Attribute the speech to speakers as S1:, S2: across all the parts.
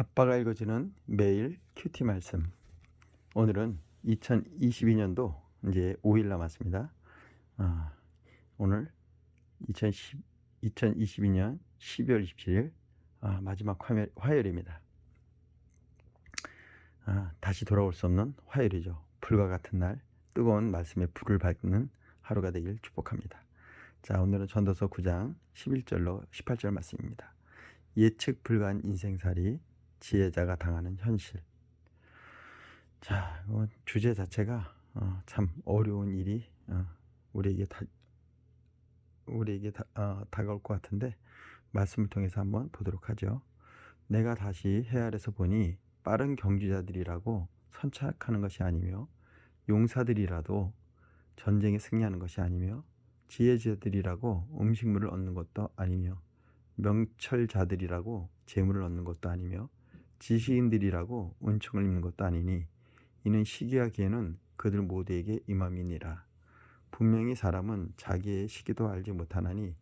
S1: 아빠가 읽어주는 매일 큐티 말씀. 오늘은 2022년도 이제 5일 남았습니다. 오늘 2022년 12월 27일 마지막 화요일입니다. 다시 돌아올 수 없는 화요일이죠. 불과 같은 날 뜨거운 말씀에 불을 밝는 하루가 되길 축복합니다. 자, 오늘은 전도서 9장 11절로 18절 말씀입니다. 예측 불가한 인생살이, 지혜자가 당하는 현실. 자, 주제 자체가 참 어려운 일이 우리에게 다가올 것 같은데 말씀을 통해서 한번 보도록 하죠. 내가 다시 헤아려서 보니 빠른 경주자들이라고 선착하는 것이 아니며 용사들이라도 전쟁에 승리하는 것이 아니며 지혜자들이라고 음식물을 얻는 것도 아니며 명철자들이라고 재물을 얻는 것도 아니며 지식인들이라고 은총을 입는 것도 아니니 이는 시기와 기회는 그들 모두에게 임함이니라. 분명히 사람은 자기의 시기도 알지 못하나니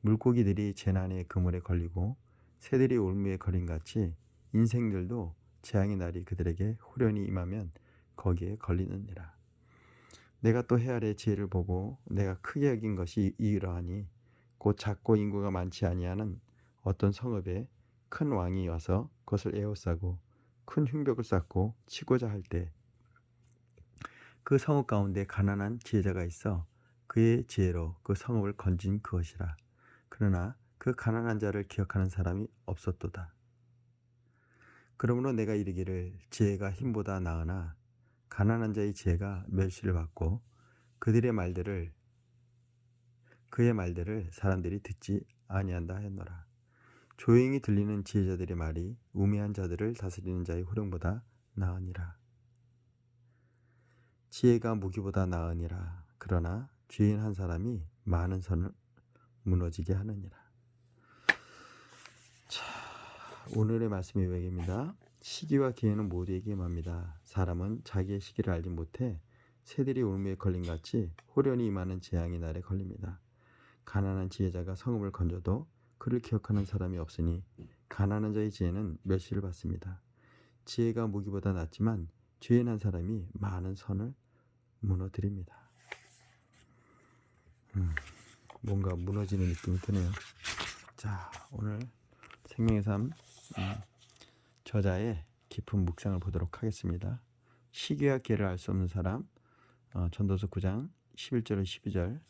S1: 물고기들이 재난의 그물에 걸리고 새들이 올무에 걸림같이 인생들도 재앙의 날이 그들에게 후련히 임하면 거기에 걸리느니라. 내가 또 헤아려 지혜를 보고 내가 크게 여긴 것이 이러하니 곧 작고 인구가 많지 아니하는 어떤 성읍에 큰 왕이 와서 그것을 에워싸고 큰 흉벽을 쌓고 치고자 할 때 그 성읍 가운데 가난한 지혜자가 있어 그의 지혜로 그 성읍을 건진 그것이라. 그러나 그 가난한 자를 기억하는 사람이 없었도다. 그러므로 내가 이르기를 지혜가 힘보다 나으나 가난한 자의 지혜가 멸시를 받고 그의 말들을 사람들이 듣지 아니한다 했노라. 조용히 들리는 지혜자들의 말이 우매한 자들을 다스리는 자의 호령보다 나으니라. 지혜가 무기보다 나으니라. 그러나 죄인 한 사람이 많은 선을 무너지게 하느니라. 자, 오늘의 말씀의 요약입니다. 시기와 기회는 모두에게 임합니다. 사람은 자기의 시기를 알지 못해 새들이 올무에 걸림같이 호련히 임하는 재앙의 날에 걸립니다. 가난한 지혜자가 성읍을 건져도 그를 기억하는 사람이 없으니 가난한 자의 지혜는 멸시를 받습니다. 지혜가 무기보다 낫지만 죄인 한 사람이 많은 선을 무너뜨립니다. 뭔가 무너지는 느낌이 드네요. 자, 오늘 생명의 삶 저자의 깊은 묵상을 보도록 하겠습니다. 시기와 기회를 알 수 없는 사람, 전도서 9장 11절로 12절.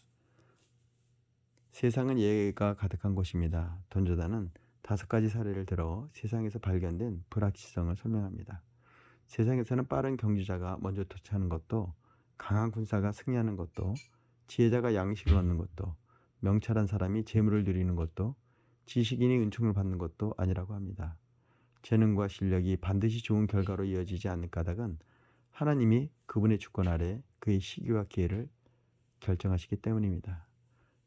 S1: 세상은 예가 가득한 곳입니다. 돈조다는 5가지 사례를 들어 세상에서 발견된 불확실성을 설명합니다. 세상에서는 빠른 경주자가 먼저 도착하는 것도, 강한 군사가 승리하는 것도, 지혜자가 양식을 얻는 것도, 명철한 사람이 재물을 누리는 것도, 지식인이 은총을 받는 것도 아니라고 합니다. 재능과 실력이 반드시 좋은 결과로 이어지지 않는 까닭은 하나님이 그분의 주권 아래 그의 시기와 기회를 결정하시기 때문입니다.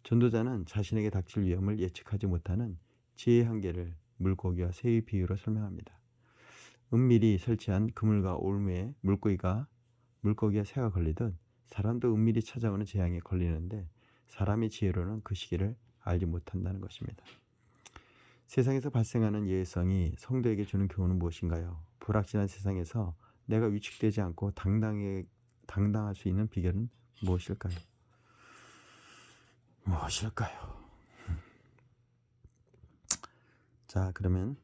S1: 전도자는 자신에게 닥칠 위험을 예측하지 못하는 지혜의 한계를 물고기와 새의 비유로 설명합니다. 은밀히 설치한 그물과 올무에 물고기와 새가 걸리듯 사람도 은밀히 찾아오는 재앙에 걸리는데 사람의 지혜로는 그 시기를 알지 못한다는 것입니다. 세상에서 발생하는 예외성이 성도에게 주는 교훈은 무엇인가요? 불확실한 세상에서 내가 위축되지 않고 당당할 수 있는 비결은 무엇일까요? 자, 그러면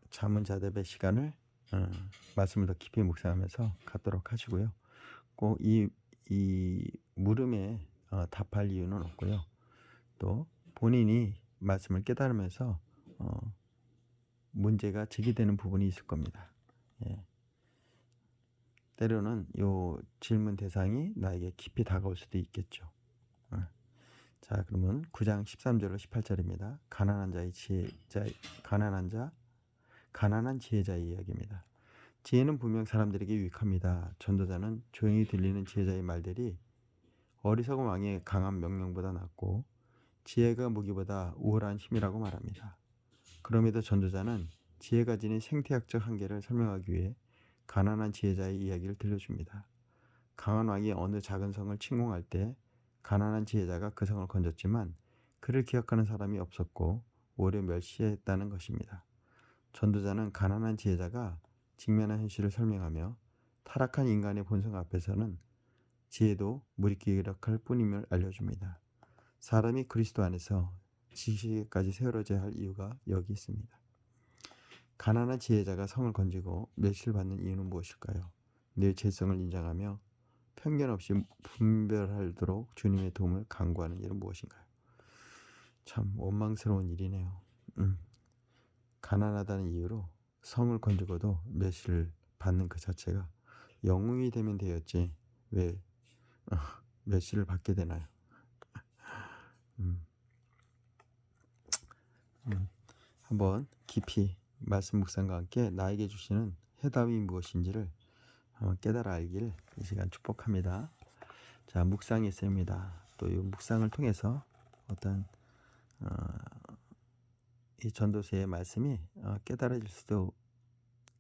S1: 자문자답의 시간을 말씀을 더 깊이 묵상하면서 갖도록 하시고요. 꼭 이 물음에 답할 이유는 없고요. 또 본인이 말씀을 깨달으면서 문제가 제기되는 부분이 있을 겁니다. 때로는 이 질문 대상이 나에게 깊이 다가올 수도 있겠죠. 자, 그러면 9장 13절로 18절입니다. 가난한 지혜자의 이야기입니다. 지혜는 분명 사람들에게 유익합니다. 전도자는 조용히 들리는 지혜자의 말들이 어리석은 왕의 강한 명령보다 낫고 지혜가 무기보다 우월한 힘이라고 말합니다. 그럼에도 전도자는 지혜가 지닌 생태학적 한계를 설명하기 위해 가난한 지혜자의 이야기를 들려줍니다. 강한 왕이 어느 작은 성을 침공할 때 가난한 지혜자가 그 성을 건졌지만 그를 기억하는 사람이 없었고 오히려 멸시했다는 것입니다. 전도자는 가난한 지혜자가 직면한 현실을 설명하며 타락한 인간의 본성 앞에서는 지혜도 무기력할 뿐임을 알려줍니다. 사람이 그리스도 안에서 지식에까지 세워져야 할 이유가 여기 있습니다. 가난한 지혜자가 성을 건지고 멸시를 받는 이유는 무엇일까요? 내 죄성을 인정하며 편견 없이 분별하도록 주님의 도움을 간구하는 일은 무엇인가요? 참 원망스러운 일이네요. 가난하다는 이유로 성을 건지고도 멸시를 받는 그 자체가 영웅이 되면 되었지 왜 멸시를 받게 되나요? 한번 깊이 말씀 묵상과 함께 나에게 주시는 해답이 무엇인지를 깨달아 알길 이 시간 축복합니다. 자, 묵상의 쌤입니다. 또 이 묵상을 통해서 어떤 이 전도서의 말씀이 깨달아질 수도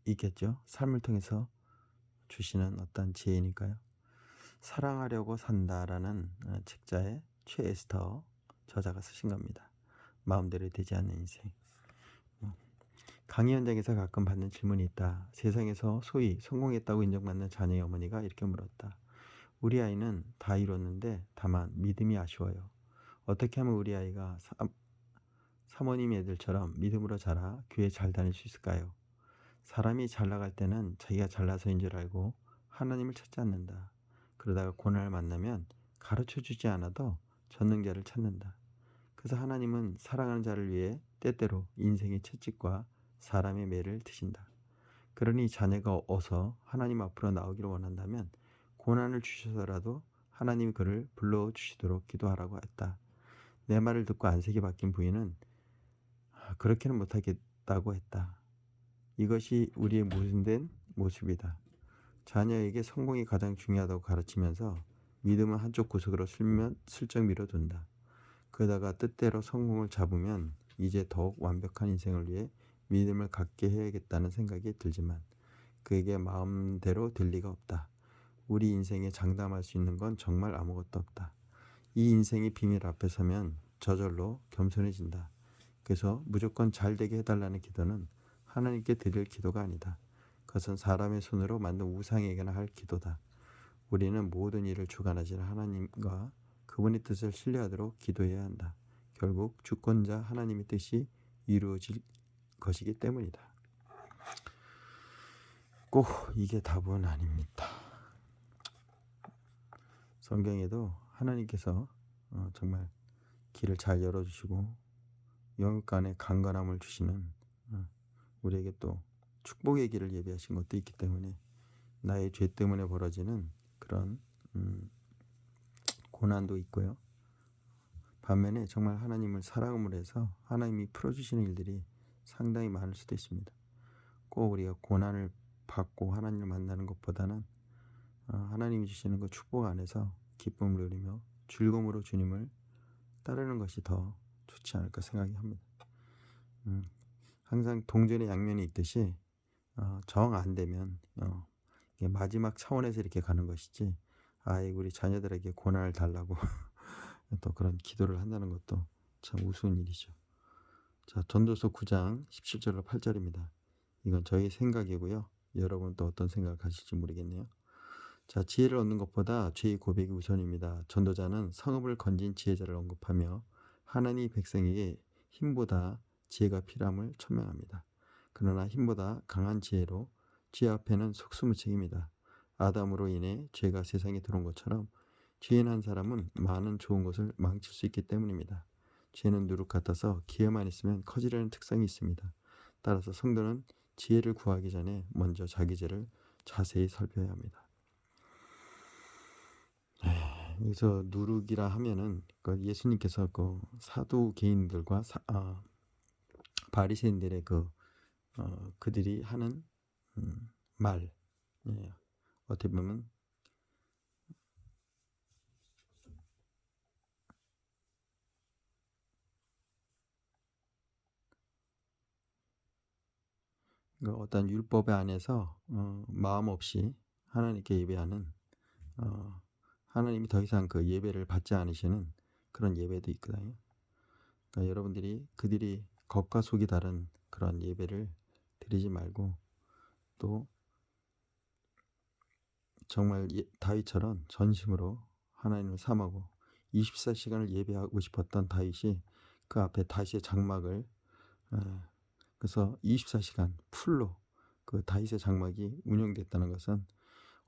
S1: 있겠죠. 삶을 통해서 주시는 어떤 지혜니까요. 사랑하려고 산다라는 책자의 최에스터 저자가 쓰신 겁니다. 마음대로 되지 않는 인생. 강의 현장에서 가끔 받는 질문이 있다. 세상에서 소위 성공했다고 인정받는 자녀의 어머니가 이렇게 물었다. 우리 아이는 다 이뤘는데 다만 믿음이 아쉬워요. 어떻게 하면 우리 아이가 사모님 애들처럼 믿음으로 자라 교회 잘 다닐 수 있을까요? 사람이 잘 나갈 때는 자기가 잘나서인 줄 알고 하나님을 찾지 않는다. 그러다가 고난을 만나면 가르쳐주지 않아도 전능자를 찾는다. 그래서 하나님은 사랑하는 자를 위해 때때로 인생의 채찍과 사람의 매를 드신다. 그러니 자녀가 어서 하나님 앞으로 나오기를 원한다면 고난을 주셔서라도 하나님이 그를 불러주시도록 기도하라고 했다. 내 말을 듣고 안색이 바뀐 부인은 그렇게는 못하겠다고 했다. 이것이 우리의 모순된 모습이다. 자녀에게 성공이 가장 중요하다고 가르치면서 믿음은 한쪽 구석으로 슬쩍 밀어둔다. 그러다가 뜻대로 성공을 잡으면 이제 더욱 완벽한 인생을 위해 믿음을 갖게 해야겠다는 생각이 들지만 그에게 마음대로 될 리가 없다. 우리 인생에 장담할 수 있는 건 정말 아무것도 없다. 이 인생의 비밀 앞에 서면 저절로 겸손해진다. 그래서 무조건 잘 되게 해달라는 기도는 하나님께 드릴 기도가 아니다. 그것은 사람의 손으로 만든 우상에게나 할 기도다. 우리는 모든 일을 주관하시는 하나님과 그분의 뜻을 신뢰하도록 기도해야 한다. 결국 주권자 하나님의 뜻이 이루어질 것이기 때문이다. 꼭 이게 답은 아닙니다. 성경에도 하나님께서 정말 길을 잘 열어주시고 영육간에 강건함을 주시는 우리에게 또 축복의 길을 예비하신 것도 있기 때문에 나의 죄 때문에 벌어지는 그런 고난도 있고요. 반면에 정말 하나님을 사랑함으로 해서 하나님이 풀어주시는 일들이 상당히 많을 수도 있습니다. 꼭 우리가 고난을 받고 하나님을 만나는 것보다는 하나님이 주시는 그 축복 안에서 기쁨을 누리며 즐거움으로 주님을 따르는 것이 더 좋지 않을까 생각이 합니다. 항상 동전의 양면이 있듯이 정 안 되면 마지막 차원에서 이렇게 가는 것이지 우리 자녀들에게 고난을 달라고 또 그런 기도를 한다는 것도 참 우스운 일이죠. 자, 전도서 9장 17절로 8절입니다. 이건 저의 생각이고요. 여러분 또 어떤 생각을 가질지 모르겠네요. 자, 지혜를 얻는 것보다 죄의 고백이 우선입니다. 전도자는 성읍을 건진 지혜자를 언급하며 하나님 백성에게 힘보다 지혜가 필요함을 천명합니다. 그러나 힘보다 강한 지혜로 지혜 앞에는 속수무책입니다. 아담으로 인해 죄가 세상에 들어온 것처럼 죄인 한 사람은 많은 좋은 것을 망칠 수 있기 때문입니다. 죄는 누룩 같아서 기회만 있으면 커지려는 특성이 있습니다. 따라서 성도는 지혜를 구하기 전에 먼저 자기 죄를 자세히 살펴야 합니다. 여기서 누룩이라 하면은 예수님께서 그 사두개인들과 바리새인들의 그들이 하는 말, 어떻게 보면 어떤 율법의 안에서 마음 없이 하나님께 예배하는 하나님이 더 이상 그 예배를 받지 않으시는 그런 예배도 있거든요. 그러니까 여러분들이 그들이 겉과 속이 다른 그런 예배를 드리지 말고 또 정말 다윗처럼 전심으로 하나님을 삼하고 24시간을 예배하고 싶었던 다윗이 그 앞에 다윗의 장막을 그래서 24시간 풀로 그 다윗의 장막이 운영됐다는 것은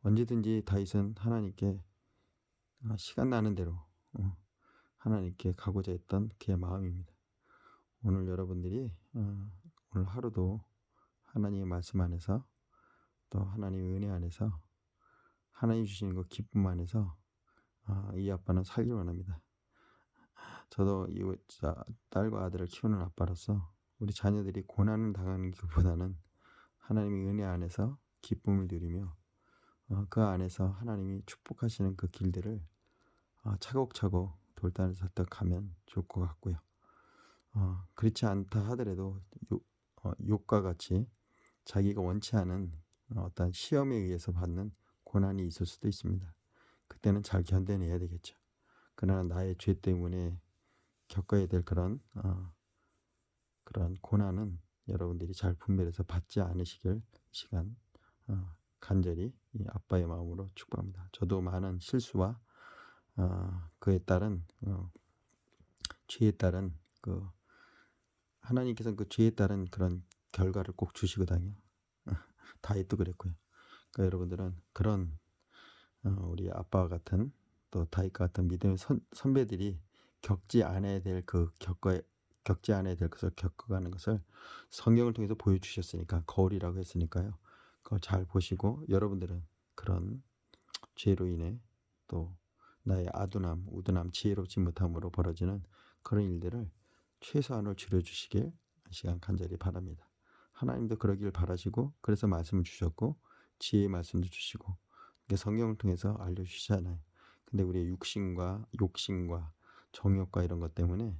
S1: 언제든지 다윗은 하나님께 시간 나는 대로 하나님께 가고자 했던 그의 마음입니다. 오늘 여러분들이 오늘 하루도 하나님의 말씀 안에서 또 하나님의 은혜 안에서 하나님 주시는 그 기쁨 안에서 이 아빠는 살기를 원합니다. 저도 이 딸과 아들을 키우는 아빠로서 우리 자녀들이 고난을 당하는 것보다는 하나님의 은혜 안에서 기쁨을 누리며 그 안에서 하나님이 축복하시는 그 길들을 차곡차곡 돌단을 섰다 가면 좋을 것 같고요. 그렇지 않다 하더라도 욕과 같이 자기가 원치 않은 어떤 시험에 의해서 받는 고난이 있을 수도 있습니다. 그때는 잘 견뎌내야 되겠죠. 그러나 나의 죄 때문에 겪어야 될 그런 고난은 여러분들이 잘 분별해서 받지 않으시길 시간 간절히 이 아빠의 마음으로 축복합니다. 저도 많은 실수와 그에 따른 죄에 따른 하나님께서는 그 죄에 따른 그런 결과를 꼭 주시거든요. 다윗도 그랬고요. 그러니까 여러분들은 그런 우리 아빠와 같은 또 다윗과 같은 믿음의 선배들이 겪지 않아야 될 것을 겪어가는 것을 성경을 통해서 보여주셨으니까 거울이라고 했으니까요. 그걸 잘 보시고 여러분들은 그런 죄로 인해 또 나의 아두남, 우두남, 지혜롭지 못함으로 벌어지는 그런 일들을 최소한으로 줄여주시길 시간 간절히 바랍니다. 하나님도 그러길 바라시고 그래서 말씀을 주셨고 지혜의 말씀도 주시고 성경을 통해서 알려주시잖아요. 근데 우리의 육신과 욕심과 정욕과 이런 것 때문에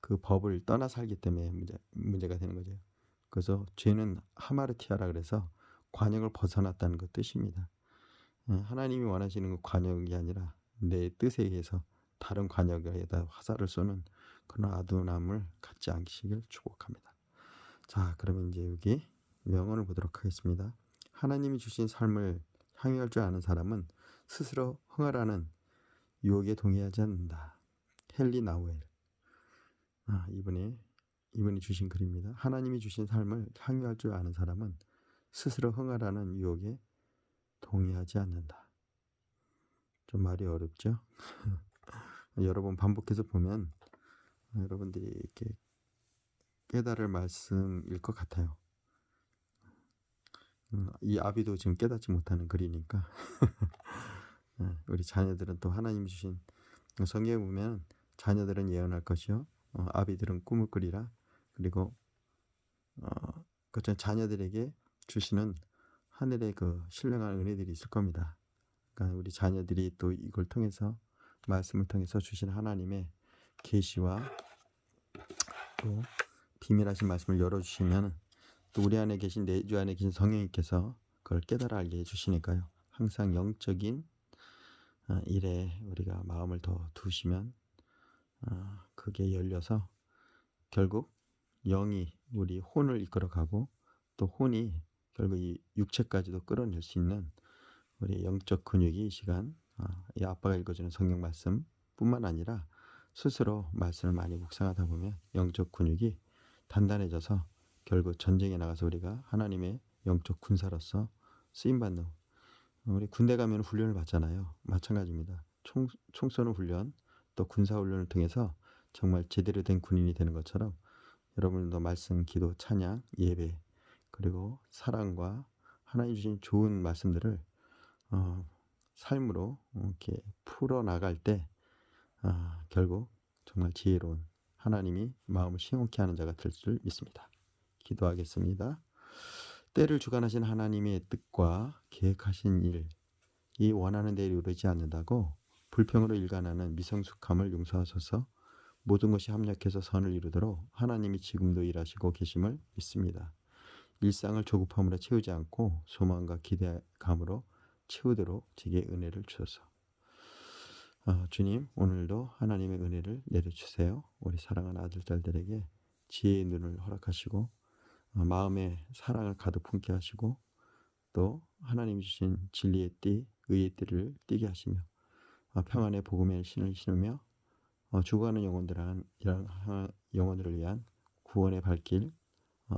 S1: 그 법을 떠나 살기 때문에 문제가 되는 거죠. 그래서 죄는 하마르티아라 그래서 관역을 벗어났다는 그 뜻입니다. 하나님이 원하시는 그 관역이 아니라 내 뜻에 의해서 다른 관역에다 화살을 쏘는 그런 아둔함을 갖지 않기를 축복합니다. 자, 그러면 이제 여기 명언을 보도록 하겠습니다. 하나님이 주신 삶을 향유할 줄 아는 사람은 스스로 흥하라는 유혹에 동의하지 않는다. 헨리 나우엘. 이분이 주신 글입니다. 하나님이 주신 삶을 향유할 줄 아는 사람은 스스로 흥하라는 유혹에 동의하지 않는다. 좀 말이 어렵죠? 여러 번 반복해서 보면 여러분들이 이렇게 깨달을 말씀일 것 같아요. 이 아비도 지금 깨닫지 못하는 글이니까 우리 자녀들은 또 하나님이 주신 성경에 보면 자녀들은 예언할 것이요 아비들은 꿈을 꾸리라. 그리고 자녀들에게 주시는 하늘의 그 신령한 은혜들이 있을 겁니다. 그러니까 우리 자녀들이 또 이걸 통해서 말씀을 통해서 주신 하나님의 계시와 또 비밀하신 말씀을 열어주시면 또 우리 안에 계신 내주 안에 계신 성령님께서 그걸 깨달아 알게 해주시니까요. 항상 영적인 일에 우리가 마음을 더 두시면 그게 열려서 결국 영이 우리 혼을 이끌어가고 또 혼이 결국 이 육체까지도 끌어낼 수 있는 우리 영적 근육이 이 시간 이 아빠가 읽어주는 성경 말씀 뿐만 아니라 스스로 말씀을 많이 묵상하다 보면 영적 근육이 단단해져서 결국 전쟁에 나가서 우리가 하나님의 영적 군사로서 쓰임받는 우리 군대 가면 훈련을 받잖아요. 마찬가지입니다. 총 쏘는 훈련 또 군사 훈련을 통해서 정말 제대로 된 군인이 되는 것처럼 여러분도 말씀, 기도, 찬양, 예배 그리고 사랑과 하나님 주신 좋은 말씀들을 삶으로 이렇게 풀어나갈 때 결국 정말 지혜로운 하나님이 마음을 시원케 하는 자가 될 줄 믿습니다. 기도하겠습니다. 때를 주관하신 하나님의 뜻과 계획하신 일이 원하는 대로 이루어지지 않는다고 불평으로 일관하는 미성숙함을 용서하소서. 모든 것이 합력해서 선을 이루도록 하나님이 지금도 일하시고 계심을 믿습니다. 일상을 조급함으로 채우지 않고 소망과 기대감으로 채우도록 제게 은혜를 주소서. 주님, 오늘도 하나님의 은혜를 내려주세요. 우리 사랑하는 아들, 딸들에게 지혜의 눈을 허락하시고 마음에 사랑을 가득 품게 하시고 또 하나님이 주신 진리의 띠, 의의 띠를 띠게 하시며 평안의 복음의 신을 신으며 죽어가는 영혼들을 위한 구원의 발길, 어,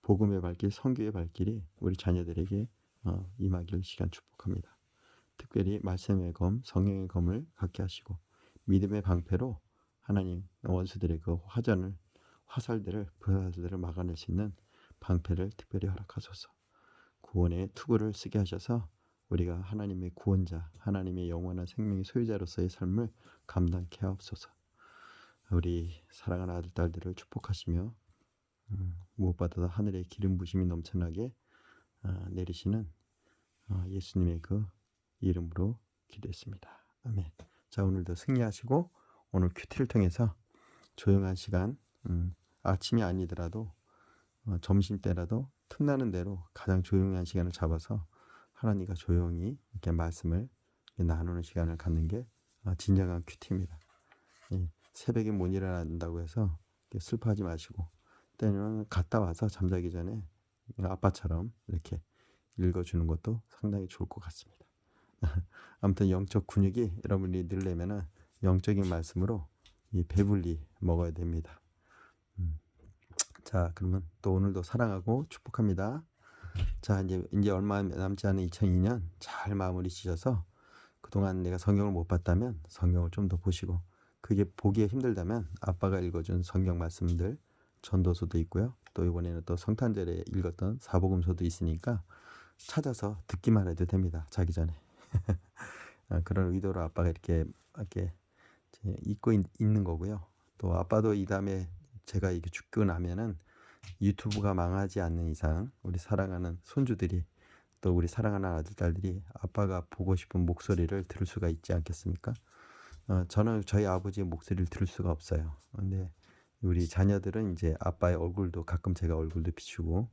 S1: 복음의 발길, 선교의 발길이 우리 자녀들에게 임하길 시간 축복합니다. 특별히 말씀의 검, 성령의 검을 갖게 하시고 믿음의 방패로 하나님 원수들의 그 화살들을 불화살들을 막아낼 수 있는 방패를 특별히 허락하소서. 구원의 투구를 쓰게 하셔서 우리가 하나님의 구원자, 하나님의 영원한 생명의 소유자로서의 삶을 감당케 하옵소서. 우리 사랑하는 아들, 딸들을 축복하시며 무엇보다도 하늘의 기름 부심이 넘쳐나게 내리시는 예수님의 그 이름으로 기도했습니다. 아멘. 자, 오늘도 승리하시고 오늘 큐티를 통해서 조용한 시간, 아침이 아니더라도 점심때라도 틈나는 대로 가장 조용한 시간을 잡아서 하나님과 조용히 이렇게 말씀을 나누는 시간을 갖는 게 진정한 큐티입니다. 새벽에 못 일어난다고 해서 슬퍼하지 마시고 때는 갔다 와서 잠자기 전에 아빠처럼 이렇게 읽어주는 것도 상당히 좋을 것 같습니다. 아무튼 영적 근육이 여러분이 늘려면은 영적인 말씀으로 배불리 먹어야 됩니다. 자, 그러면 또 오늘도 사랑하고 축복합니다. 자, 이제 얼마 남지 않은 2002년 잘 마무리 지셔서 그동안 내가 성경을 못 봤다면 성경을 좀 더 보시고 그게 보기에 힘들다면 아빠가 읽어준 성경 말씀들 전도서도 있고요. 또 이번에는 또 성탄절에 읽었던 사복음서도 있으니까 찾아서 듣기만 해도 됩니다. 자기 전에. 그런 의도로 아빠가 이렇게 읽고 있는 거고요. 또 아빠도 이 다음에 제가 이게 죽고 나면은 유튜브가 망하지 않는 이상 우리 사랑하는 손주들이 또 우리 사랑하는 아들, 딸들이 아빠가 보고 싶은 목소리를 들을 수가 있지 않겠습니까? 저는 저희 아버지의 목소리를 들을 수가 없어요. 근데 우리 자녀들은 이제 아빠의 얼굴도 가끔 제가 얼굴도 비추고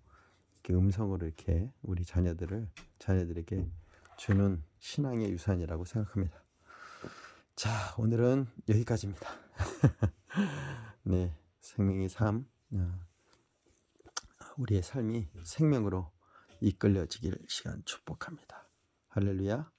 S1: 이렇게 음성으로 이렇게 우리 자녀들에게 주는 신앙의 유산이라고 생각합니다. 자, 오늘은 여기까지입니다. 네, 생명의 삶, 우리의 삶이 생명으로 이끌려지길 시간 축복합니다. 할렐루야.